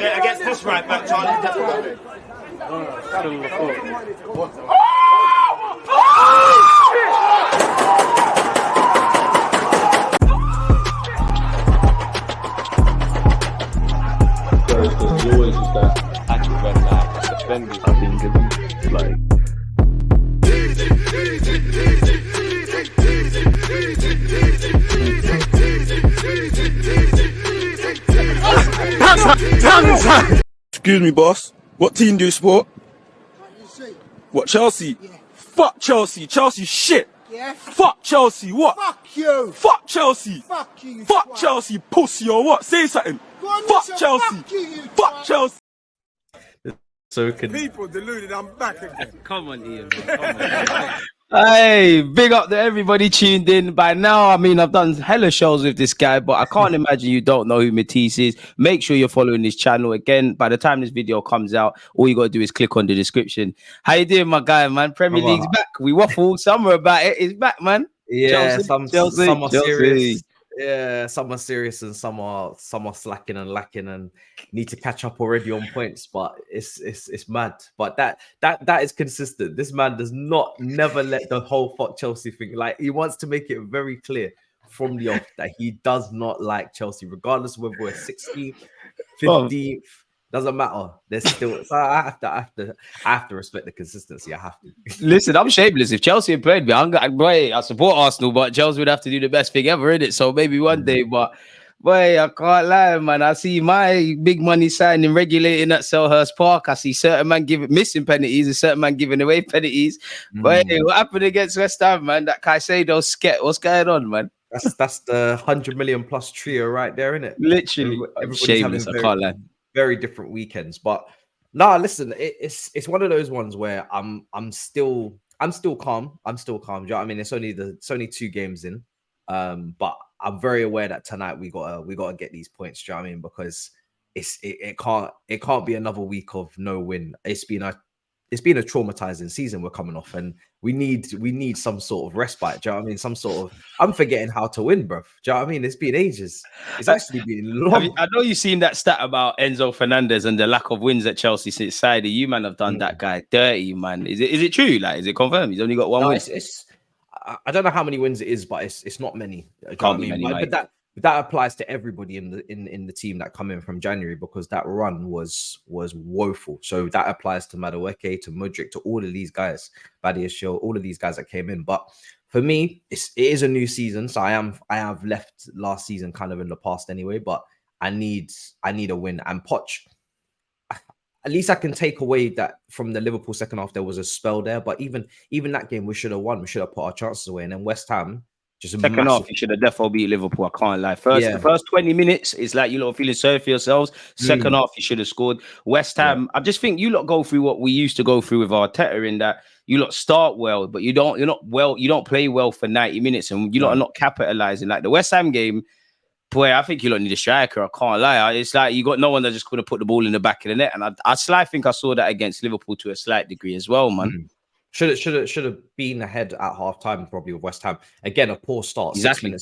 Yeah, against this right back, Charlie. There's always just that active red line defending. I think it's like. Excuse me, boss. What team do you support? What, Chelsea? Yeah. Fuck Chelsea. Chelsea shit. Yeah. Fuck Chelsea. What? Fuck you. Fuck Chelsea. Fuck you. Fuck twat. Chelsea, pussy or what? Say something. Go on, Fuck listen, Chelsea. Fuck you, Fuck twat. Chelsea. So can People deluded, I'm back again. Come on, Ian. Man. Come on. Hey, big up to everybody tuned in. By now, I mean, I've done hella shows with this guy, but I can't imagine you don't know who Matisse is. Make sure you're following this channel. Again, by the time this video comes out, all you got to do is click on the description. How you doing, my guy, man? Premier League's back. We waffled somewhere about it. It's back, man. Yeah, Chelsea, some are Chelsea. serious. Yeah, some are serious and some are slacking and lacking and need to catch up already on points. But it's mad. But that is consistent. This man does not never let the whole fuck Chelsea thing. Like, he wants to make it very clear from the off that he does not like Chelsea, regardless of whether we're 16th, 15th. Doesn't matter. There's still. So I have to respect the consistency. I have to. Listen, I'm shameless. If Chelsea had played me, I support Arsenal, but Chelsea would have to do the best thing ever, innit? So maybe one day, but boy, I can't lie, man. I see my big money signing regulating at Selhurst Park. I see certain man missing penalties and certain man giving away penalties. But hey, what happened against West Ham, man? That Caicedo sket. What's going on, man? That's the 100 million plus trio right there, innit? Literally. Everybody's Shameless. I can't lie. Very different weekends, but nah, listen, it's one of those ones where I'm still calm. I'm still calm. Do you know what I mean? It's only 2 games in, but I'm very aware that tonight we gotta get these points. Do you know what I mean? Because it can't be another week of no win. It's been a traumatizing season we're coming off, and we need some sort of respite. Do you know what I mean? Some sort of, I'm forgetting how to win, bro. Do you know what I mean? It's been ages. It's actually been long. I know you've seen that stat about Enzo Fernandez and the lack of wins at Chelsea since Saidi. You man have done that guy dirty, man. Is it true? Like, is it confirmed? He's only got one win. I don't know how many wins it is, but it's not many. Can't be many, but that applies to everybody in the team that come in from January, because that run was woeful. So that applies to Madueke, to Mudryk, to all of these guys, Badiashile, all of these guys that came in. But for me, it is a new season, so I have left last season kind of in the past anyway. But I need a win. And Poch, at least I can take away that from the Liverpool second half there was a spell there. But even that game we should have won. We should have put our chances away. And then West Ham. Second half, you should have definitely beat Liverpool. I can't lie. The first 20 minutes, it's like you lot feeling sorry for yourselves. Second half, you should have scored. West Ham, I just think you lot go through what we used to go through with Arteta, in that you lot start well, but you don't play well for 90 minutes, and you lot are not capitalizing. Like the West Ham game, boy, I think you lot need a striker. I can't lie. It's like you got no one that just could have put the ball in the back of the net, and I think I saw that against Liverpool to a slight degree as well, man. Should have been ahead at half time, probably, with West Ham. Again, a poor start. Exactly.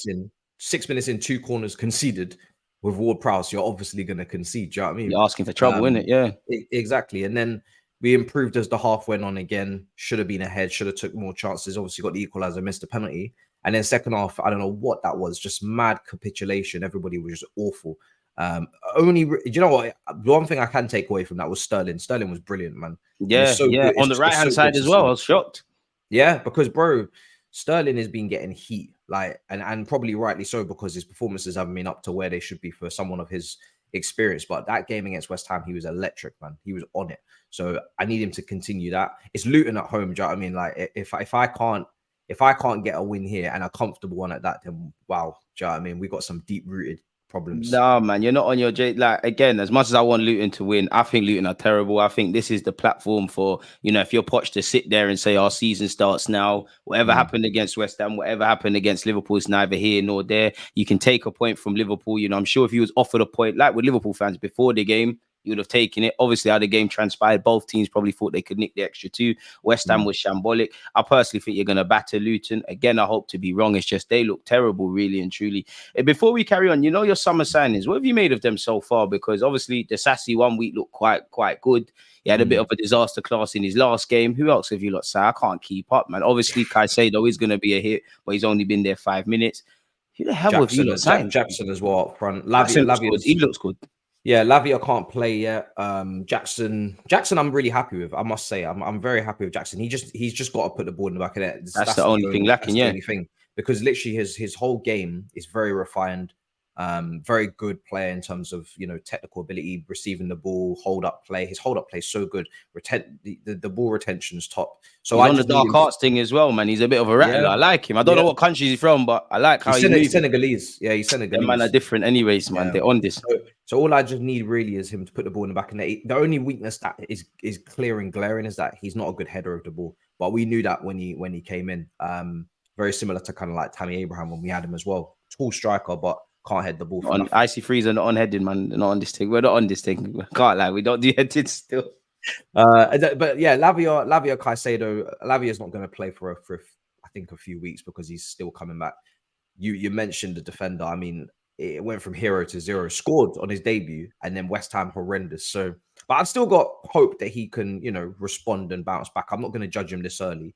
6 minutes in, 2 corners conceded. With Ward-Prowse, you're obviously going to concede. Do you know what I mean? You're asking for trouble, innit? Yeah. Exactly. And then we improved as the half went on again. Should have been ahead. Should have took more chances. Obviously got the equaliser, missed a penalty. And then second half, I don't know what that was. Just mad capitulation. Everybody was just awful. Do you know what? The one thing I can take away from that was Sterling. Sterling was brilliant, man. Yeah. On the right hand side as well. I was shocked. Yeah, because bro, Sterling has been getting heat, like, and probably rightly so, because his performances haven't been up to where they should be for someone of his experience. But that game against West Ham, he was electric, man. He was on it. So I need him to continue that. It's Luton at home. Do you know what I mean? Like, if I can't get a win here and a comfortable one at that, then wow. Do you know what I mean? We got some deep rooted problems. No, man, you're not on your J. Like, again, as much as I want Luton to win, I think Luton are terrible. I think this is the platform for, if you're Poch to sit there and say our season starts now, whatever happened against West Ham, whatever happened against Liverpool is neither here nor there. You can take a point from Liverpool. I'm sure if he was offered a point, like with Liverpool fans before the game, you would have taken it. Obviously, how the game transpired, both teams probably thought they could nick the extra 2. West Ham was shambolic. I personally think you're going to batter Luton. Again, I hope to be wrong. It's just they look terrible, really and truly. Before we carry on, your summer signings, what have you made of them so far? Because obviously, the Sassy 1 week looked quite good. He had a bit of a disaster class in his last game. Who else have you lot said? I can't keep up, man. Obviously, Caicedo is going to be a hit, but he's only been there 5 minutes. Who the hell have you lot signed? Jackson as well up front. He looks good. Yeah, Lavia can't play yet. Jackson, I'm really happy with. I must say, I'm very happy with Jackson. He's just got to put the ball in the back of net. That's the only thing lacking. That's the only thing, because literally his whole game is very refined. Very good player in terms of technical ability, receiving the ball, hold up play. His hold up play is so good. The ball retention is top. So he's I on the dark arts thing as well, man. He's a bit of a rattler. I like him. I don't know what country he's from, but I like how he's Senegalese. Yeah, he's Senegalese. Them man are different, anyways, man. They're on this. So all I just need really is him to put the ball in the back of the net. The only weakness that is clear and glaring is that he's not a good header of the ball. But we knew that when he came in. Very similar to kind of like Tammy Abraham when we had him as well. Tall striker, but can't head the ball. On Icy Freeze are not on heading, man. They're not on this thing. We're not on this thing. Can't lie. We don't do headed still. But yeah, Lavia Caicedo. Lavia's not going to play for I think a few weeks because he's still coming back. You mentioned the defender. I mean, it went from hero to zero. Scored on his debut, and then West Ham horrendous. So, but I've still got hope that he can, respond and bounce back. I'm not going to judge him this early.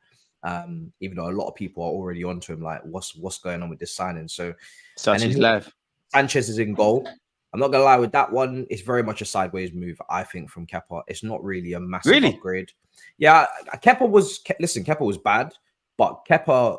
Even though a lot of people are already onto him, like what's going on with this signing. So his life. Sanchez is in goal. I'm not gonna lie, with that one, it's very much a sideways move, I think, from Kepa. It's not really a massive upgrade. Yeah, Kepa was bad, but Kepa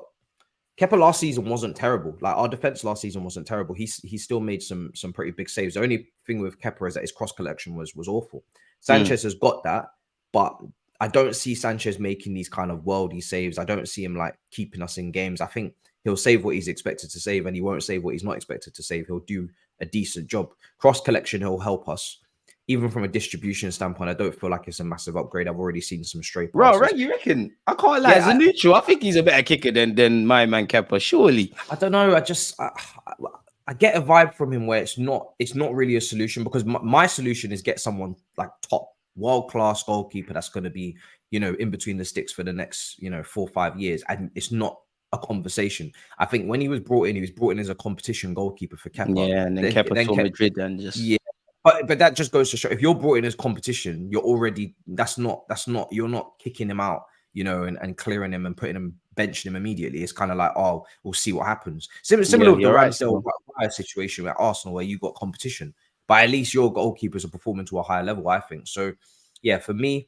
last season wasn't terrible. Like our defense last season wasn't terrible. He still made some pretty big saves. The only thing with Kepa is that his cross collection was awful. Sanchez has got that, but I don't see Sanchez making these kind of worldy saves. I don't see him like keeping us in games. I think he'll save what he's expected to save, and he won't save what he's not expected to save. He'll do a decent job. Cross collection, he'll help us. Even from a distribution standpoint, I don't feel like it's a massitive upgrade. I've already seen some straight passes. Bro, you reckon? I can't lie. As a neutral, I think he's a better kicker than my man Kepa. Surely. I don't know. I get a vibe from him where it's not really a solution, because my solution is get someone like top world-class goalkeeper that's going to be, in between the sticks for the next, 4 or 5 years. And it's not a conversation. I think when he was brought in as a competition goalkeeper for Kepa. Yeah, and then Kepa saw Madrid and just... Yeah. But that just goes to show, if you're brought in as competition, you're already, you're not kicking him out, and clearing him and putting him, benching him immediately. It's kind of like, oh, we'll see what happens. Similar with the Ramsdale situation at Arsenal, where you got competition. But at least your goalkeepers are performing to a higher level, I think. So, yeah, for me,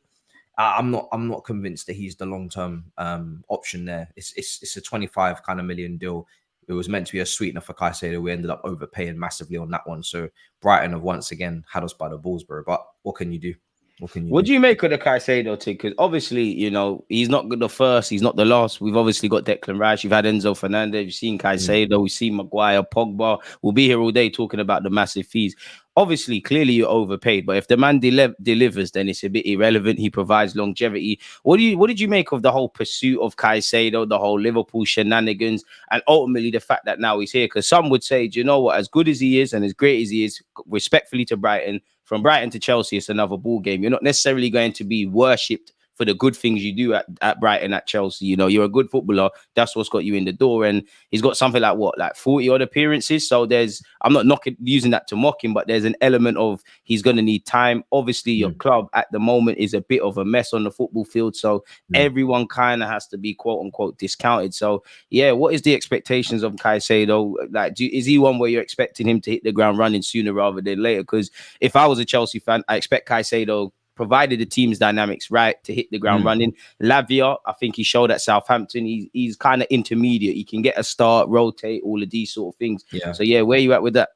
I'm not convinced that he's the long-term option there. It's a 25 kind of million deal. It was meant to be a sweetener for Caicedo. We ended up overpaying massively on that one. So Brighton have once again had us by the balls, bro. But what can you do? What do you make of the Caicedo thing? Because obviously, he's not the first, he's not the last. We've obviously got Declan Rice, you've had Enzo Fernandez, you've seen Caicedo, we've seen Maguire, Pogba. We'll be here all day talking about the massive fees. Obviously, clearly you're overpaid, but if the man delivers, then it's a bit irrelevant. He provides longevity. What did you make of the whole pursuit of Caicedo, the whole Liverpool shenanigans, and ultimately the fact that now he's here? Because some would say, do you know what? As good as he is and as great as he is, respectfully to Brighton, from Brighton to Chelsea, it's another ball game. You're not necessarily going to be worshipped for the good things you do at Brighton, at Chelsea. You're a good footballer. That's what's got you in the door. And he's got something like 40 odd appearances. So I'm not using that to mock him, but there's an element of he's going to need time. Obviously, your club at the moment is a bit of a mess on the football field. So everyone kind of has to be quote unquote discounted. So yeah, what is the expectations of Caicedo? Is he one where you're expecting him to hit the ground running sooner rather than later? Because if I was a Chelsea fan, I expect Caicedo, provided the team's dynamics right, to hit the ground running. Lavia, I think he showed at Southampton, he's kind of intermediate. He can get a start, rotate, all of these sort of things. Yeah. So yeah, where are you at with that?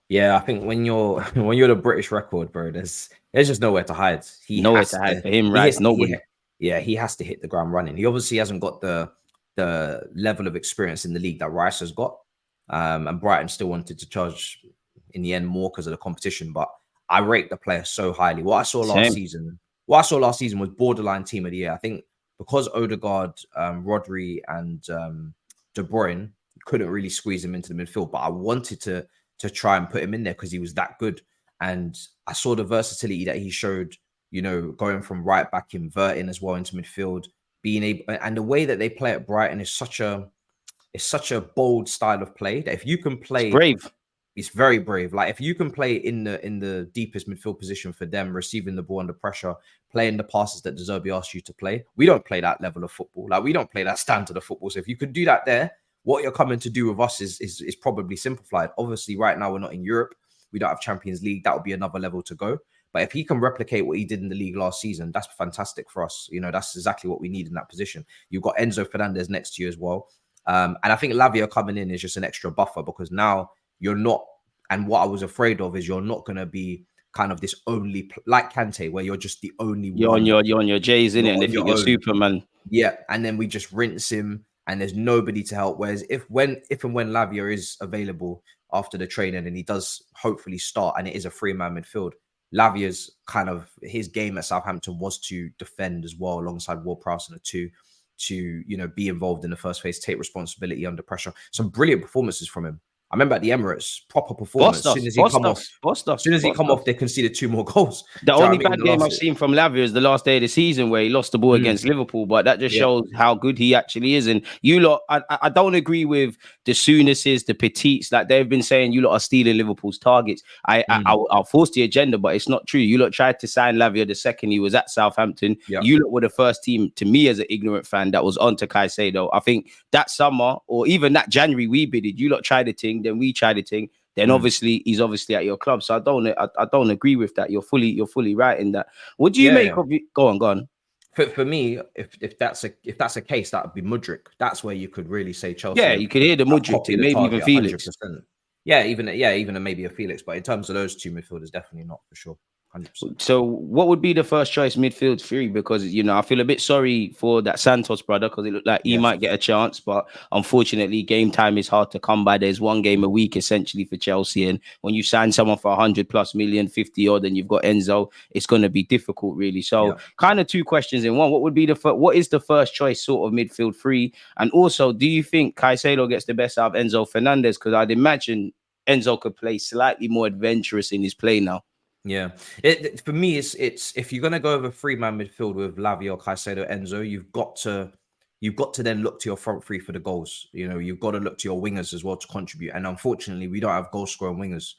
Yeah, I think when you're the British record, bro, there's just nowhere to hide. Nowhere to hide for him, right? Nobody. Yeah, he has to hit the ground running. He obviously hasn't got the level of experience in the league that Rice has got. And Brighton still wanted to charge in the end more because of the competition, but I rate the player so highly. What I saw last season was borderline team of the year. I think because Odegaard, Rodri, and De Bruyne couldn't really squeeze him into the midfield, but I wanted to try and put him in there because he was that good. And I saw the versatility that he showed, you know, going from right back, inverting as well into midfield, being able, and the way that they play at Brighton is such a bold style of play that if you can It's play, brave. it's very brave. Like if you can play in the deepest midfield position for them, receiving the ball under pressure, playing the passes that De Zerbi asks you to play. We don't play that level of football. Like we don't play that standard of football. So if you could do that there, what you're coming to do with us is probably simplified. Obviously, right now we're not in Europe. We don't have Champions League. That would be another level to go. But if he can replicate what he did in the league last season, that's fantastic for us. You know, that's exactly what we need in that position. You've got Enzo Fernandez next to you as well. And I think Lavia coming in is just an extra buffer because now you're not, and what I was afraid of is you're not going to be kind of this only, like Kante, where you're just the only one. You're on your J's, innit? And they think you're Superman. Yeah, and then we just rinse him and there's nobody to help. Whereas if and when Lavia is available after the training and he does hopefully start and it is a 3-man midfield, Lavia's kind of his game at Southampton was to defend as well alongside Ward-Prowse and the to you know be involved in the first phase, take responsibility under pressure. Some brilliant performances from him. I remember at the Emirates, proper performance. As soon as he come off, they conceded 2 more goals. The only bad game I've seen from Lavia is the last day of the season where he lost the ball against Liverpool, but that just shows how good he actually is. And you lot, I don't agree with the Souness's, the Petites, like they've been saying you lot are stealing Liverpool's targets. I'll force the agenda, but it's not true. You lot tried to sign Lavia the second he was at Southampton. Yep. You lot were the first team, to me as an ignorant fan, that was onto Caicedo. I think that summer or even that January we bidded, you lot tried a thing, then we tried a thing. Then obviously he's obviously at your club. So I don't agree with that. You're fully right in that. What do you make of it? Go on. For me, if that's a case, that would be Mudryk. That's where you could really say Chelsea. Yeah, you could hear the Mudryk, maybe even Felix. 100%. Yeah, even maybe a Felix. But in terms of those two midfielders, definitely not for sure. 100%. So what would be the first choice midfield three? Because, you know, I feel a bit sorry for that Santos brother because it looked like he might get a chance. But unfortunately, game time is hard to come by. There's one game a week essentially for Chelsea. And when you sign someone for 100+ million, 50 odd, and you've got Enzo, it's going to be difficult, really. So kind of 2 questions in one. What would be what is the first choice sort of midfield three? And also, do you think Caicedo gets the best out of Enzo Fernandez? Because I'd imagine Enzo could play slightly more adventurous in his play now. Yeah, for me, it's if you're gonna go over 3-man midfield with Lavia, Caicedo, Enzo, you've got to then look to your front three for the goals. You know, you've got to look to your wingers as well to contribute. And unfortunately, we don't have goal scoring wingers.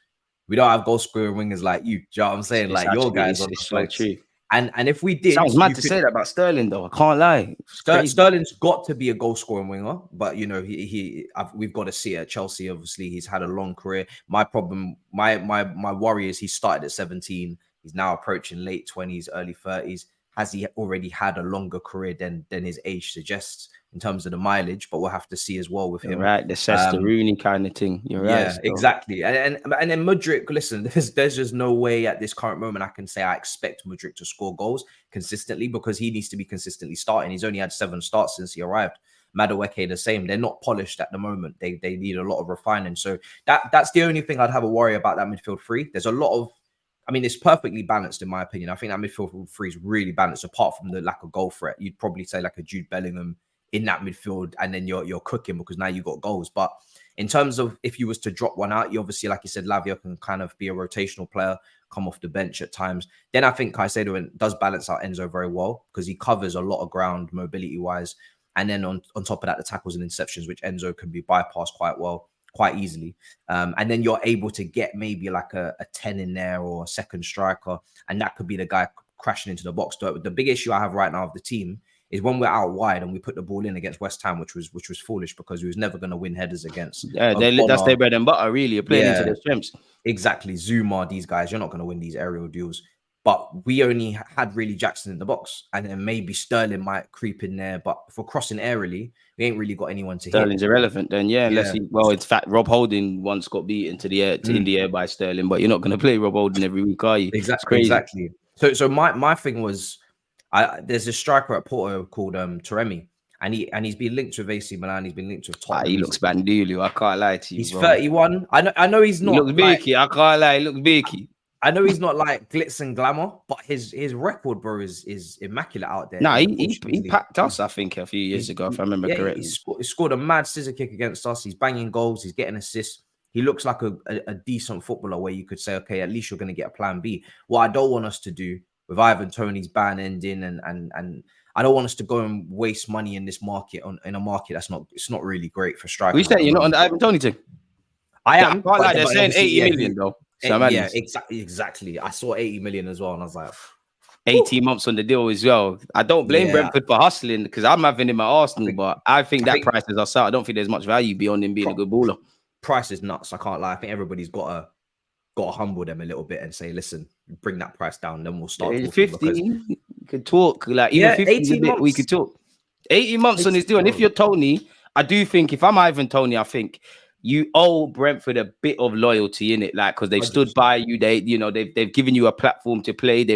We don't have goal scoring wingers like you. Do you know what I'm saying? Like your guys on the flex. And if we did, sounds mad to say that about Sterling though. I can't lie. Sterling's got to be a goal scoring winger, but you know we've got to see it at Chelsea. Obviously, he's had a long career. My problem, my worry is he started at 17. He's now approaching late 20s, early 30s. Has he already had a longer career than his age suggests in terms of the mileage? But we'll have to see as well with him. Right, the Sester Rooney kind of thing. You're right. Yeah, exactly. And then Mudryk, listen, there's just no way at this current moment I can say I expect Mudryk to score goals consistently because he needs to be consistently starting. He's only had 7 starts since he arrived. Madueke the same. They're not polished at the moment. They need a lot of refining. So that's the only thing I'd have a worry about that midfield three. There's a lot of, I mean, it's perfectly balanced in my opinion. I think that midfield three is really balanced apart from the lack of goal threat. You'd probably say like a Jude Bellingham in that midfield, and then you're cooking because now you got goals. But in terms of if you was to drop one out, you obviously, like you said, Lavia can kind of be a rotational player, come off the bench at times. Then I think Caicedo does balance out Enzo very well because he covers a lot of ground mobility-wise. And then on top of that, the tackles and interceptions, which Enzo can be bypassed quite easily. And then you're able to get maybe like a 10 in there or a second striker, and that could be the guy crashing into the box. The big issue I have right now of the team is when we're out wide and we put the ball in against West Ham, which was foolish because we was never going to win headers against. Yeah, that's their bread and butter, really. You're playing into their strengths. Exactly. Zuma, these guys, you're not going to win these aerial duels. But we only had really Jackson in the box, and then maybe Sterling might creep in there. But for crossing aerially, we ain't really got anyone to hit. Sterling's irrelevant then, unless in fact, Rob Holding once got beaten to the air, in the air by Sterling, but you're not going to play Rob Holding every week, are you? Exactly. So my thing was, there's a striker at Porto called Taremi, and he's been linked with AC Milan. He's been linked with Tottenham. He looks Bandulu. I can't lie to you. He's 31. I know he's not. He looks beaky. I can't lie. He looks beaky. I know he's not like glitz and glamour, but his record, bro, is immaculate out there. No, he packed us, I think, a few years ago, if I remember correctly. He scored a mad scissor kick against us. He's banging goals. He's getting assists. He looks like a decent footballer where you could say, okay, at least you're going to get a plan B. What I don't want us to do with Ivan Toney's ban ending, and I don't want us to go and waste money in this market in a market it's not really great for strikers. You saying you're not on the Ivan Toney team? I am. They're saying 80 million though. So yeah, exactly. I saw 80 million as well, and I was like, 18 months on the deal as well. I don't blame Brentford for hustling because I'm having him at Arsenal, but I think prices are set. I don't think there's much value beyond him being a good baller. Price is nuts. I can't lie. I think everybody's got to humble them a little bit and say, listen, bring that price down, then we'll start talking. 50, we could talk. Like, even 50 18 months. We could talk. 18 months on his deal. And if you're Tony, I do think if I'm Ivan Toney, I think you owe Brentford a bit of loyalty in it, like, because they've stood by you. They've given you a platform to play.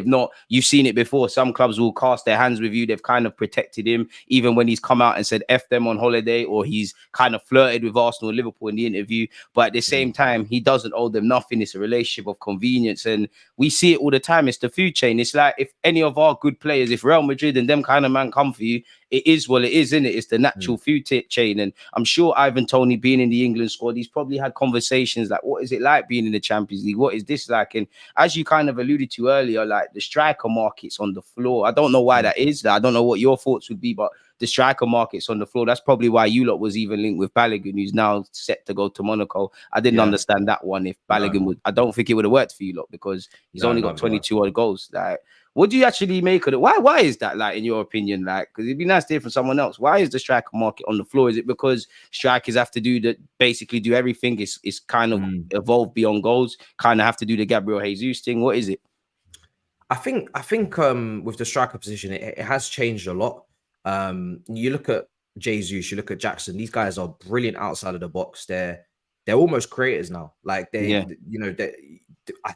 You've seen it before. Some clubs will cast their hands with you. They've kind of protected him, even when he's come out and said F them on holiday, or he's kind of flirted with Arsenal and Liverpool in the interview. But at the same time, he doesn't owe them nothing. It's a relationship of convenience. And we see it all the time. It's the food chain. It's like if any of our good players, if Real Madrid and them kind of man come for you, it is what it is, isn't it? It's the natural food chain. And I'm sure Ivan Toney being in the England squad, he's probably had conversations like, what is it like being in the Champions League? What is this like? And as you kind of alluded to earlier, like the striker market's on the floor. I don't know why that is. I don't know what your thoughts would be, but the striker market's on the floor. That's probably why you lot was even linked with Balogun, who's now set to go to Monaco. I didn't understand that one. If Balogun would, I don't think it would have worked for you lot because he's only got 22 odd goals. Like, what do you actually make of it? Why is that, like, in your opinion? Like, because it'd be nice to hear from someone else. Why is the striker market on the floor? Is it because strikers have to basically do everything? It's kind of evolved beyond goals. Kind of have to do the Gabriel Jesus thing. What is it? I think with the striker position, it has changed a lot. You look at Jesus, you look at Jackson. These guys are brilliant outside of the box. They're almost creators now. Like I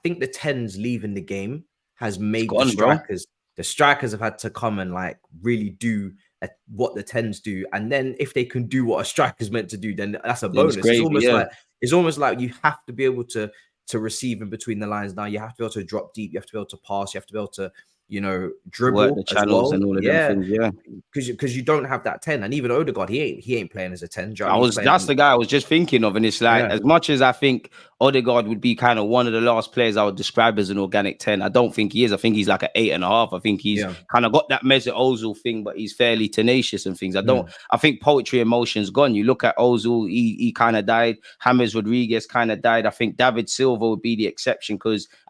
think the 10s leaving the game has made the strikers have had to come and like really do what the 10s do, and then if they can do what a striker's meant to do, then that's a bonus. It's almost like you have to be able to receive in between the lines. Now you have to be able to drop deep, you have to be able to pass, you have to be able to dribble the channels and all of them things, because you don't have that 10. And even Odegaard, he ain't playing as a 10. That's the guy I was just thinking of, and it's like as much as I think Odegaard would be kind of one of the last players I would describe as an organic 10, I don't think he is. I think he's like an 8.5. I think he's kind of got that Mesut Ozil thing, but he's fairly tenacious and things. I think poetry and motion's gone. You look at Ozil, he kind of died. James Rodriguez kind of died. I think David Silva would be the exception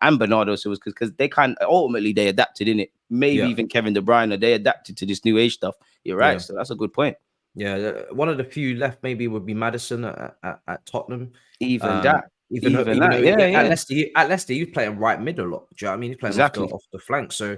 and Bernardo Silva because they ultimately they adapted in it. Maybe even Kevin De Bruyne, they adapted to this new age stuff. You're right. So that's a good point. Yeah, one of the few left maybe would be Maddison at Tottenham. At Leicester, he's playing right mid a lot. Do you know what I mean? He's playing off the flank. So,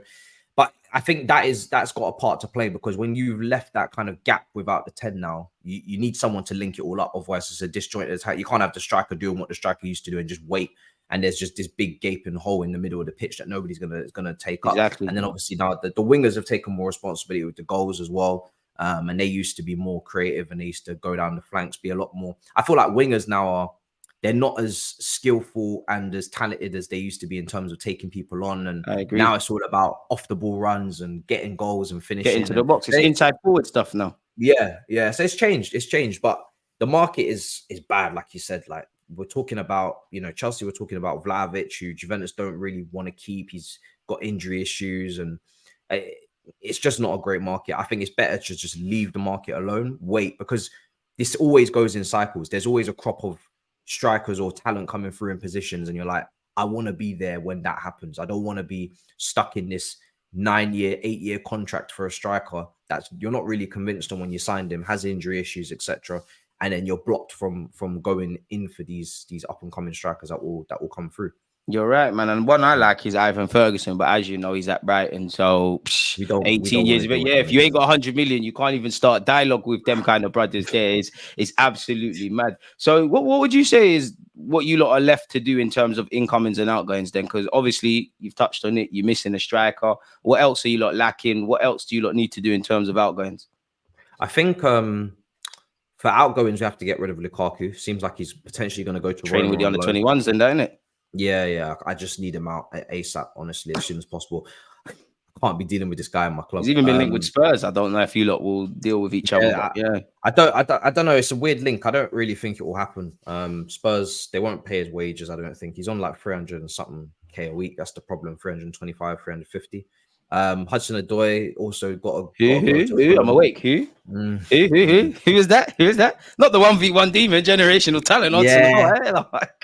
but I think that's got a part to play because when you've left that kind of gap without the 10 now, you need someone to link it all up. Otherwise, it's a disjointed attack. You can't have the striker doing what the striker used to do and just wait. And there's just this big gaping hole in the middle of the pitch that nobody's gonna take up. And then obviously now the wingers have taken more responsibility with the goals as well. And they used to be more creative and they used to go down the flanks, be a lot more. I feel like wingers now they're not as skillful and as talented as they used to be in terms of taking people on. And now it's all about off the ball runs and getting goals and finishing. Get into the box. It's inside forward stuff now. Yeah. So it's changed. But the market is bad, like you said. Like we're talking about, Chelsea. We're talking about Vlahovic, who Juventus don't really want to keep. He's got injury issues, and it's just not a great market. I think it's better to just leave the market alone. Wait, because this always goes in cycles. There's always a crop of strikers or talent coming through in positions, and you're like, I want to be there when that happens. I don't want to be stuck in this 9-year, 8-year contract for a striker that's you're not really convinced on when you signed him, has injury issues, etc. And then you're blocked from going in for these up and coming strikers that will come through. You're right, man. And one I like is Ivan Ferguson, but as you know, he's at Brighton, so 18 years. But yeah, if you ain't got 100 million, you can't even start dialogue with them kind of brothers. There is absolutely mad. So what would you say is what you lot are left to do in terms of incomings and outgoings then? Because obviously you've touched on it. You're missing a striker. What else are you lot lacking? What else do you lot need to do in terms of outgoings? I think for outgoings, we have to get rid of Lukaku. Seems like he's potentially going to go to training with the under 21s, then, don't it? Yeah. I just need him out ASAP, honestly, as soon as possible. I can't be dealing with this guy in my club. He's even been linked with Spurs. I don't know if you lot will deal with each other. But yeah, I don't know. It's a weird link. I don't really think it will happen. Spurs, they won't pay his wages. I don't think he's on like 300 and something K a week. That's the problem. 325, 350. Hudson-Odoi also got a. Who? I'm awake. Who? Who is that? Who is that? Not the 1v1 demon, generational talent.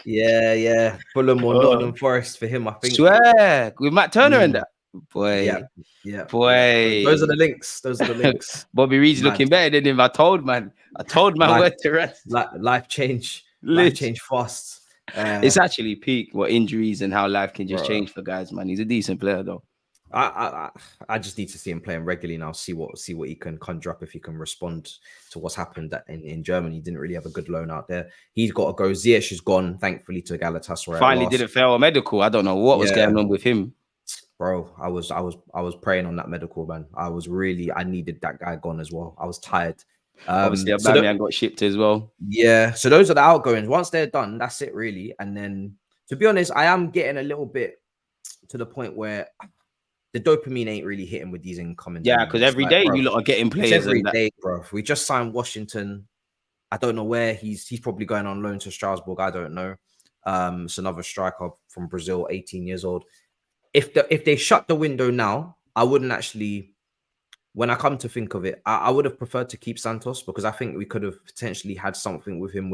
Yeah. Fulham or Nottingham Forest for him, I think. Swag with Matt Turner in that. Boy, boy. Those are the links. Bobby Reed's looking better than him. I told man where to rest. Life change fast. It's actually peak what injuries and how life can just change for guys, man. He's a decent player though. I just need to see him playing regularly now. See what he can conjure up, if he can respond to what's happened in Germany. He didn't really have a good loan out there. He's got to go. Ziyech is gone, thankfully, to Galatasaray. Finally didn't fail a medical. I don't know what was going on with him. Bro, I was praying on that medical, man. I needed that guy gone as well. I was tired. Obviously, Aubameyang got shipped as well. Yeah, so those are the outgoings. Once they're done, that's it really. And then, to be honest, I am getting a little bit to the point where the dopamine ain't really hitting with these incoming. Yeah, because every day you lot are getting players. Every day, bro. We just signed Washington. I don't know where he's probably going on loan to Strasbourg. I don't know. It's another striker from Brazil, 18 years old. If they shut the window now, I wouldn't actually. When I come to think of it, I would have preferred to keep Santos, because I think we could have potentially had something with him.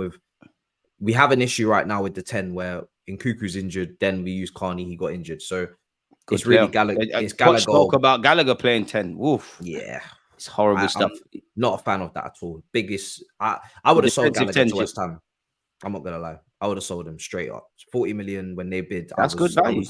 We have an issue right now with the 10 where Nkuku's injured, then we use Carney, he got injured. So it's really Gallagher. It's Gallagher. Spoke about Gallagher playing 10. Woof. Yeah. It's horrible stuff. I'm not a fan of that at all. I would have sold Gallagher to West Ham. I'm not going to lie. I would have sold him straight up. 40 million when they bid. That's good value.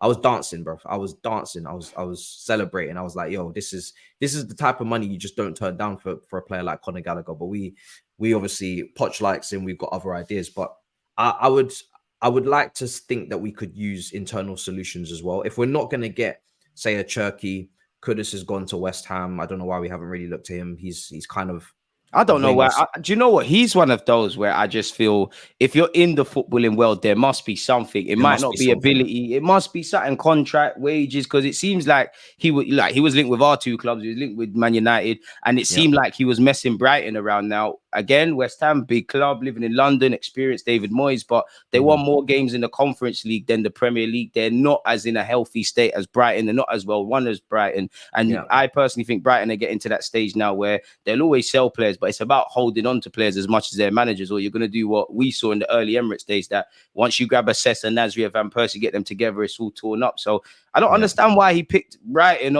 I was dancing, bro. I was dancing. I was celebrating. I was like, yo, this is the type of money you just don't turn down for a player like Conor Gallagher. But we obviously, Poch likes him. We've got other ideas. But I would like to think that we could use internal solutions as well. If we're not going to get, say, a Cherky, Kudus has gone to West Ham. I don't know why we haven't really looked at him. He's kind of. I don't know why. Do you know what? He's one of those where I just feel if you're in the footballing world, there must be something. It might not be ability. It must be certain contract, wages, because it seems like he was linked with our two clubs. He was linked with Man United, and it seemed like he was messing Brighton around. Now again, West Ham, big club, living in London, experienced David Moyes, but they won more games in the Conference League than the Premier League. They're not as in a healthy state as Brighton. They're not as well won as Brighton. And I personally think Brighton are getting to that stage now where they'll always sell players, but it's about holding on to players as much as their managers, or you're going to do what we saw in the early Emirates days, that once you grab a Cesc, Nasri, Van Persie, get them together, it's all torn up. So I don't understand why he picked Brighton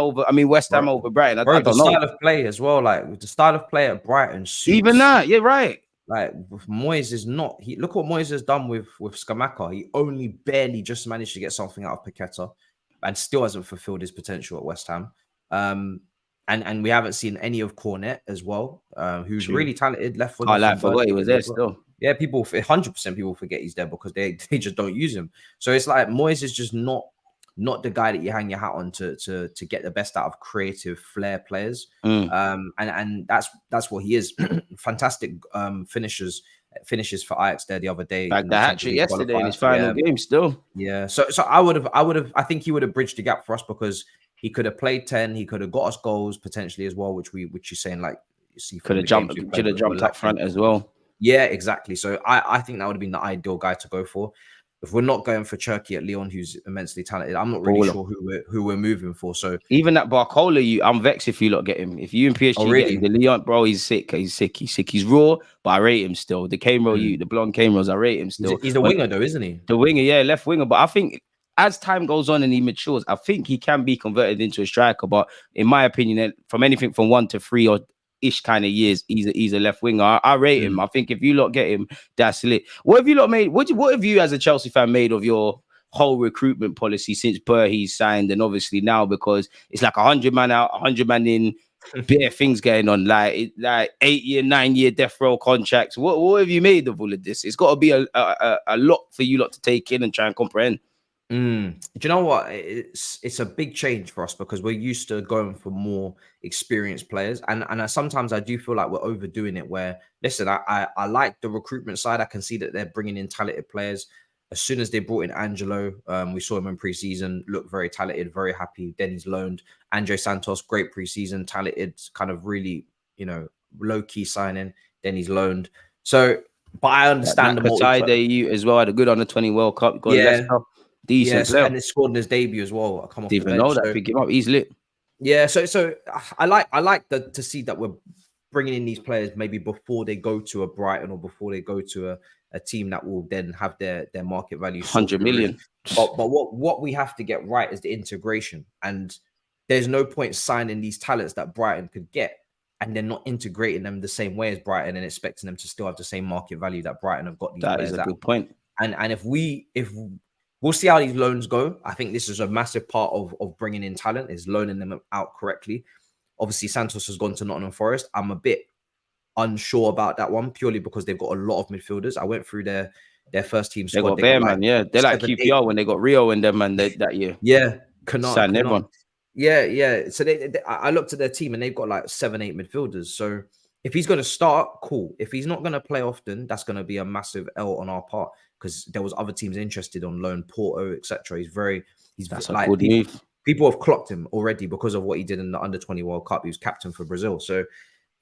West Ham over Brighton. I don't know. Style of play as well, like the style of play at Brighton suits. Even that, yeah, right. Like Moyes is not. Look what Moyes has done with Scamacca. He only barely just managed to get something out of Paqueta, and still hasn't fulfilled his potential at West Ham. And we haven't seen any of Cornet as well, who's really talented left foot. I forgot he was there still. Yeah, 100% people forget he's there because they just don't use him. So it's like Moyes is just not the guy that you hang your hat on to get the best out of creative flair players. And that's what he is. Fantastic finishes for Ajax there the other day. Like the hat trick yesterday in his final game still. Yeah. So I think he would have bridged the gap for us, because he could have played 10. He could have got us goals potentially as well, which you're saying, like, you see, could have jumped up front as well. Yeah, exactly. So I think that would have been the ideal guy to go for. If we're not going for Cherky at Lyon, who's immensely talented, I'm not really sure who we're moving for. So even that Barcola, I'm vexed if you lot get him. If you and PSG get him, the Lyon, bro, he's sick. He's raw, but I rate him still. The the blonde Cameros, I rate him still. He's the winger though, isn't he? The winger, yeah, left winger. But I think as time goes on and he matures, I think he can be converted into a striker. But in my opinion, from anything from 1 to 3 or ish kind of years, he's a left winger. I rate him. I think if you lot get him, that's lit. What have you lot made? What have you as a Chelsea fan made of your whole recruitment policy since He's signed, and obviously now, because it's like 100 man out, 100 man in, bare things going on, like 8-year, 9-year death row contracts. What have you made of all of this? It's got to be a lot for you lot to take in and try and comprehend. Do you know what? It's a big change for us, because we're used to going for more experienced players, and sometimes I do feel like we're overdoing it. Where, listen, I like the recruitment side. I can see that they're bringing in talented players. As soon as they brought in Angelo, we saw him in preseason, looked very talented, very happy. Then he's loaned. Andre Santos, great preseason, talented, kind of really, low key signing. Then he's loaned. So, but I understand the Caicedo, you as well had a good under-20 World Cup. Got Leicester, decent player, and he scored in his debut as well. I come off didn't the even bench. know that. Pick him up, he's lit. Yeah, so I like to see that we're bringing in these players maybe before they go to a Brighton or before they go to a team that will then have their market value 100 million. But what we have to get right is the integration, and there's no point signing these talents that Brighton could get and then not integrating them the same way as Brighton and expecting them to still have the same market value that Brighton have got. These that players is a good point. And if we'll see how these loans go. I think this is a massive part of bringing in talent, is loaning them out correctly. Obviously, Santos has gone to Nottingham Forest. I'm a bit unsure about that one purely because they've got a lot of midfielders. I went through their first team squad. They got Bear, man. Yeah, they're like QPR when they got Rio and them, man, that year. Yeah, Signed everyone. Yeah. So I looked at their team and they've got like 7-8 midfielders. So if he's going to start, cool. If he's not going to play often, that's going to be a massive L on our part because there was other teams interested on loan, Porto, etc. That's like, a good move. People have clocked him already because of what he did in the under-20 World Cup. He was captain for Brazil. So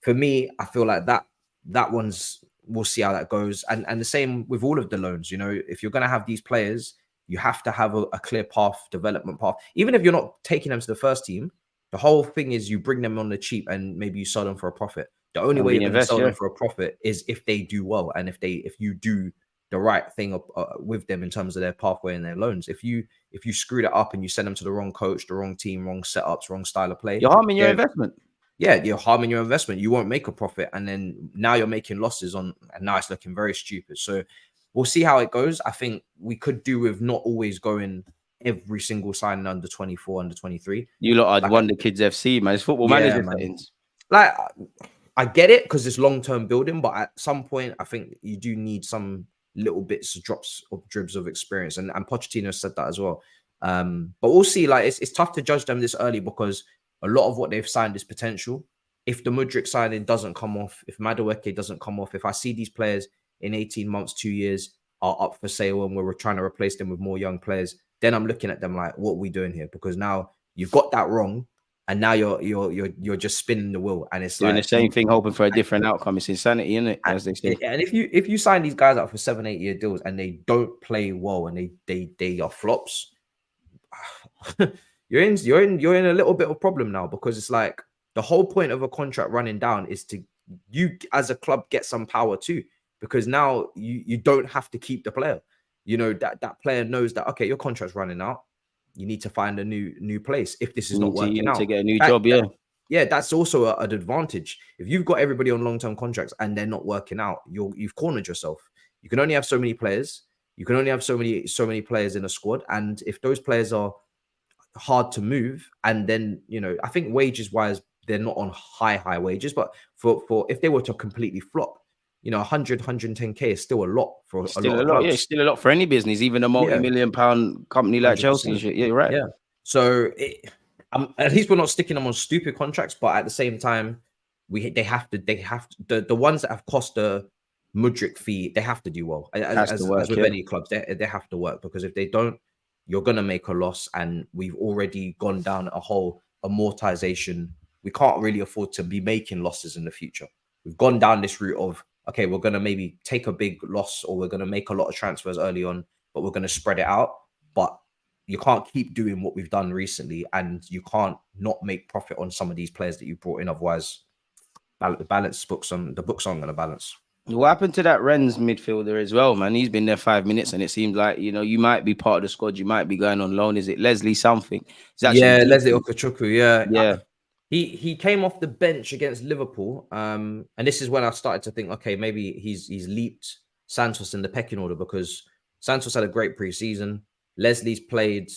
for me, I feel like that one's, we'll see how that goes. And the same with all of the loans. If you're going to have these players, you have to have a clear path, development path. Even if you're not taking them to the first team, the whole thing is you bring them on the cheap and maybe you sell them for a profit. The only way you're going to sell them for a profit is if they do well and if you do the right thing with them in terms of their pathway and their loans. If you screw that up and you send them to the wrong coach, the wrong team, wrong setups, wrong style of play, you're harming your investment. Yeah, you're harming your investment. You won't make a profit, and then now you're making losses and now it's looking very stupid. So we'll see how it goes. I think we could do with not always going every single signing under 24, under 23. You lot had won the kids FC, man. It's football manager settings. Like, I get it because it's long-term building, but at some point, I think you do need some little bits, dribs of experience. And Pochettino said that as well. But we'll see. Like, it's tough to judge them this early because a lot of what they've signed is potential. If the Mudryk signing doesn't come off, if Madueke doesn't come off, if I see these players in 18 months, 2 years are up for sale and we're trying to replace them with more young players, then I'm looking at them like, what are we doing here? Because now you've got that wrong. And now you're just spinning the wheel, and it's doing like the same thing, hoping for a different outcome. It's insanity, isn't it? As they say. And if you sign these guys up for 7-8 year deals and they don't play well and they are flops, you're in a little bit of a problem now because it's like the whole point of a contract running down is to you as a club get some power too, because now you don't have to keep the player. That player knows that okay, your contract's running out. You need to find a new place if this is not working out. To get a new job, yeah, that's also an advantage. If you've got everybody on long-term contracts and they're not working out, you've cornered yourself. You can only have so many players. You can only have so many players in a squad, and if those players are hard to move, and then I think wages-wise they're not on high wages, but for if they were to completely flop, 100, 110k is still a lot for a lot of clubs. Yeah, still a lot for any business, even a multi-million pound company like 100%. Chelsea and shit. Yeah, you're right. Yeah. So at least we're not sticking them on stupid contracts, but at the same time, they have to the ones that have cost the Mudryk fee, they have to do well. As with any clubs, they have to work, because if they don't, you're gonna make a loss. And we've already gone down a whole amortization. We can't really afford to be making losses in the future. We've gone down this route of, okay, we're going to maybe take a big loss, or we're going to make a lot of transfers early on, but we're going to spread it out. But you can't keep doing what we've done recently, and you can't not make profit on some of these players that you brought in. Otherwise, the books aren't going to balance. What happened to that Rennes midfielder as well, man? He's been there 5 minutes, and it seems like, you might be part of the squad. You might be going on loan. Is it Leslie something? Yeah, Leslie Okachuku. Yeah. He came off the bench against Liverpool, and this is when I started to think, okay, maybe he's leaped Santos in the pecking order, because Santos had a great preseason. Leslie's played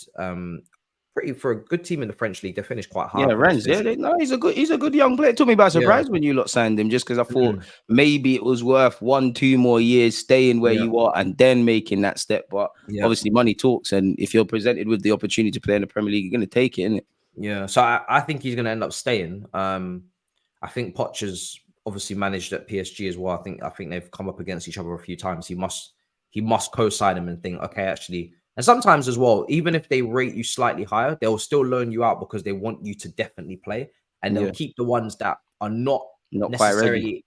pretty for a good team in the French league. They finished quite high. Yeah, Rennes. He's a good young player. It took me by surprise when you lot signed him, just because I thought maybe it was worth 1-2 more years staying where you are and then making that step. But obviously, money talks, and if you're presented with the opportunity to play in the Premier League, you're going to take it, isn't it? Yeah, so I think he's going to end up staying. I think Poch has obviously managed at PSG as well. I think they've come up against each other a few times. He he must co-sign him and think, okay, actually. And sometimes as well, even if they rate you slightly higher, they'll still loan you out because they want you to definitely play, and they'll keep the ones that are not quite ready. necessarily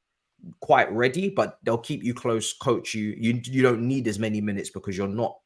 quite ready, but they'll keep you close, coach you. You don't need as many minutes because you're not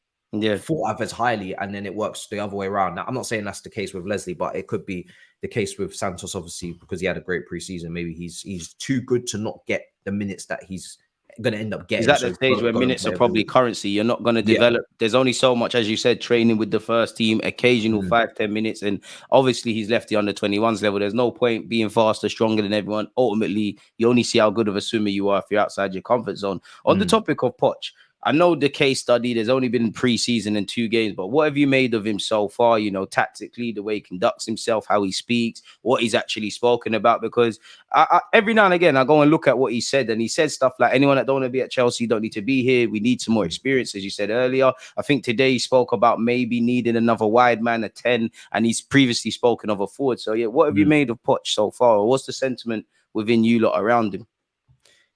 thought of as highly, and then it works the other way around. Now, I'm not saying that's the case with Leslie, but it could be the case with Santos, obviously, because he had a great preseason. Maybe he's too good to not get the minutes that he's going to end up getting. He's at the stage where minutes are probably currency. You're not going to develop. There's only so much, as you said, training with the first team, occasional 5-10 minutes. And obviously he's left the under 21s level. There's no point being faster, stronger than everyone. Ultimately, you only see how good of a swimmer you are if you're outside your comfort zone. On the topic of Poch, I know the case study, there's only been pre-season and 2 games, but what have you made of him so far? You know, tactically, the way he conducts himself, how he speaks, what he's actually spoken about? Because every now and again, I go and look at what he said, and he said stuff like, anyone that don't want to be at Chelsea don't need to be here. We need some more experience, as you said earlier. I think today he spoke about maybe needing another wide man, a 10, and he's previously spoken of a forward. So, yeah, what have you made of Poch so far? Or what's the sentiment within you lot around him?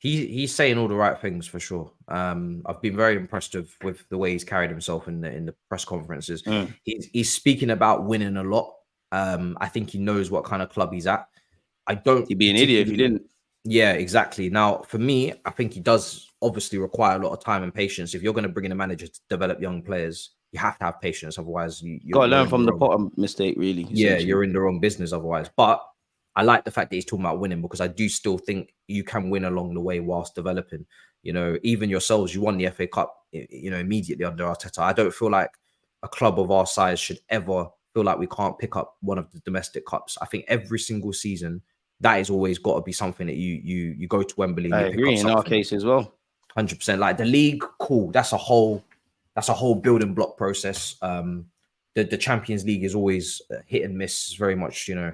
He's saying all the right things for sure. I've been very impressed with the way he's carried himself in the press conferences. He's speaking about winning a lot. I think he knows what kind of club he's at. I don't. He'd be an idiot if he didn't. Yeah, exactly. Now, for me, I think he does obviously require a lot of time and patience. If you're going to bring in a manager to develop young players, you have to have patience. Otherwise, you're got to learn from the bottom mistake, really. Yeah, you're in the wrong business otherwise. But I like the fact that he's talking about winning, because I do still think you can win along the way whilst developing. You know, even yourselves, you won the FA Cup, you know, immediately under Arteta. I don't feel like a club of our size should ever feel like we can't pick up one of the domestic cups. I think every single season, that is always got to be something that you go to Wembley. I agree in our case as well. 100%. Like the league, cool. That's a whole building block process. The Champions League is always hit and miss. It's very much, you know,